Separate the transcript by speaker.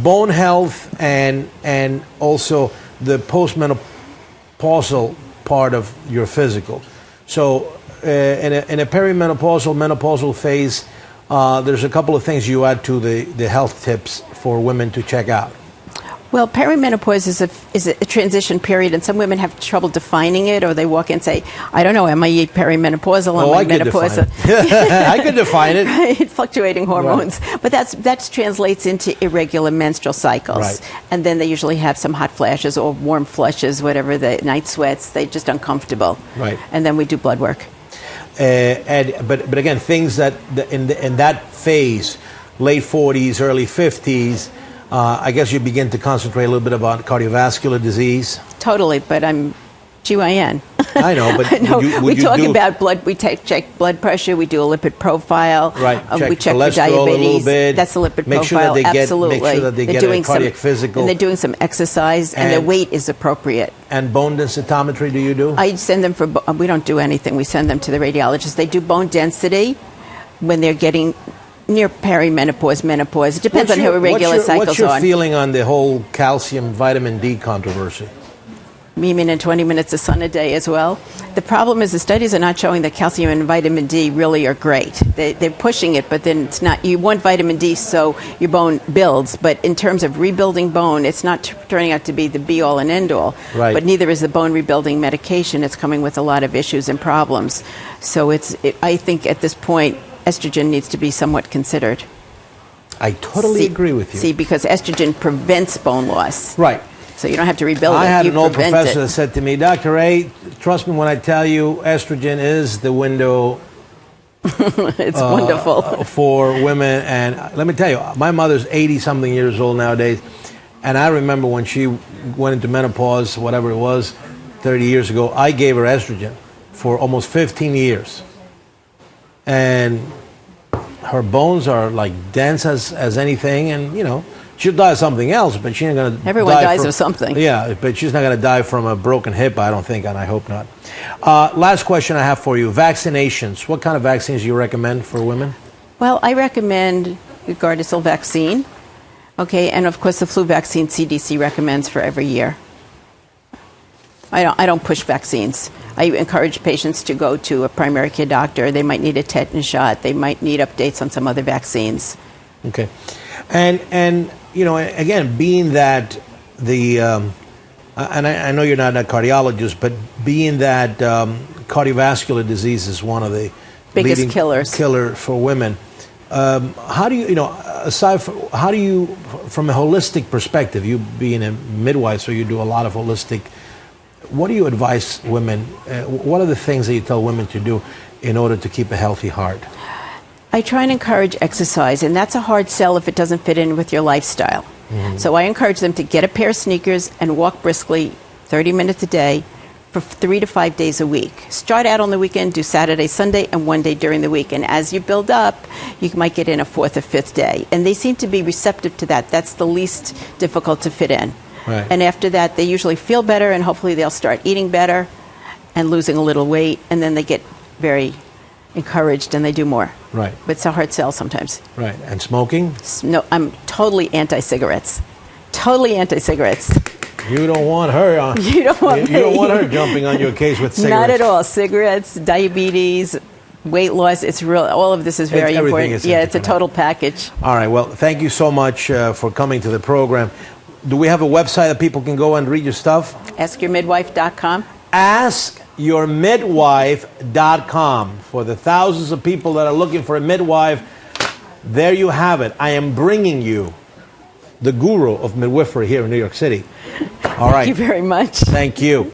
Speaker 1: bone health and also the postmenopausal part of your physical. So in a perimenopausal, menopausal phase, there's a couple of things you add to the health tips for women to check out.
Speaker 2: Well, perimenopause is a transition period, and some women have trouble defining it, or they walk in and say, I don't know, am I perimenopausal?
Speaker 1: Oh, I could define it. I could define it.
Speaker 2: Right, fluctuating hormones. Right. But that translates into irregular menstrual cycles. Right. And then they usually have some hot flashes or warm flushes, whatever, the night sweats. They're just uncomfortable. Right. And then we do blood work.
Speaker 1: But again, things that in that phase, late 40s, early 50s, I guess you begin to concentrate a little bit about cardiovascular disease.
Speaker 2: Totally, but I'm GYN.
Speaker 1: I know, but
Speaker 2: no,
Speaker 1: we
Speaker 2: talk about blood. We check blood pressure. We do a lipid profile.
Speaker 1: Right.
Speaker 2: We check for diabetes.
Speaker 1: A little bit.
Speaker 2: That's a lipid
Speaker 1: make
Speaker 2: profile.
Speaker 1: Sure that they
Speaker 2: Absolutely.
Speaker 1: Make sure that they get a cardiac physical.
Speaker 2: And they're doing some exercise, and their weight is appropriate.
Speaker 1: And bone densitometry, do you do?
Speaker 2: I send them for. We don't do anything. We send them to the radiologist. They do bone density when they're getting near perimenopause, menopause. It depends on how irregular cycles are.
Speaker 1: What's your feeling on the whole calcium, vitamin D controversy?
Speaker 2: You mean in 20 minutes of sun a day as well? The problem is the studies are not showing that calcium and vitamin D really are great. They're pushing it, but then it's not. You want vitamin D so your bone builds, but in terms of rebuilding bone, it's not turning out to be the be-all and end-all. Right. But neither is the bone rebuilding medication. It's coming with a lot of issues and problems. So I think at this point, estrogen needs to be somewhat considered.
Speaker 1: I totally agree with you.
Speaker 2: See, because estrogen prevents bone loss.
Speaker 1: Right.
Speaker 2: So you don't have to rebuild it.
Speaker 1: I had an old professor that said to me, Dr. A, trust me when I tell you estrogen is the window
Speaker 2: it's wonderful
Speaker 1: for women. And let me tell you, my mother's 80-something years old nowadays. And I remember when she went into menopause, whatever it was, 30 years ago, I gave her estrogen for almost 15 years. And her bones are like dense as anything, and she'll die of something else, but she ain't gonna.
Speaker 2: Everyone dies of something.
Speaker 1: Yeah, but she's not gonna die from a broken hip, I don't think, and I hope not. Last question I have for you: vaccinations. What kind of vaccines do you recommend for women?
Speaker 2: Well, I recommend the Gardasil vaccine. Okay, and of course the flu vaccine CDC recommends for every year. I don't push vaccines. I encourage patients to go to a primary care doctor. They might need a tetanus shot. They might need updates on some other vaccines.
Speaker 1: Okay. And again, being that and I know you're not a cardiologist, but being that cardiovascular disease is one of the
Speaker 2: biggest killer
Speaker 1: for women, how do you, from a holistic perspective, you being a midwife, so you do a lot of holistic, what do you advise women? What are the things that you tell women to do in order to keep a healthy heart?
Speaker 2: I try and encourage exercise, and that's a hard sell if it doesn't fit in with your lifestyle. Mm-hmm. So I encourage them to get a pair of sneakers and walk briskly 30 minutes a day for 3 to 5 days a week. Start out on the weekend, do Saturday, Sunday, and 1 day during the week. And as you build up, you might get in a 4th or 5th day. And they seem to be receptive to that. That's the least difficult to fit in. Right. And after that, they usually feel better, and hopefully they'll start eating better and losing a little weight, and then they get very encouraged and they do more.
Speaker 1: Right.
Speaker 2: But it's a hard sell sometimes.
Speaker 1: Right. And smoking?
Speaker 2: No, I'm totally anti-cigarettes. Totally anti-cigarettes.
Speaker 1: You don't want her on.
Speaker 2: You don't want
Speaker 1: You don't want her jumping on your case with cigarettes.
Speaker 2: Not at all. Cigarettes, diabetes, weight loss. It's real. All of this is very important. Yeah, it's a total package.
Speaker 1: All right. Well, thank you so much for coming to the program. Do we have a website that people can go and read your stuff?
Speaker 2: AskYourMidwife.com.
Speaker 1: AskYourMidwife.com. For the thousands of people that are looking for a midwife, there you have it. I am bringing you the guru of midwifery here in New York City. All right.
Speaker 2: Thank you very much.
Speaker 1: Thank you.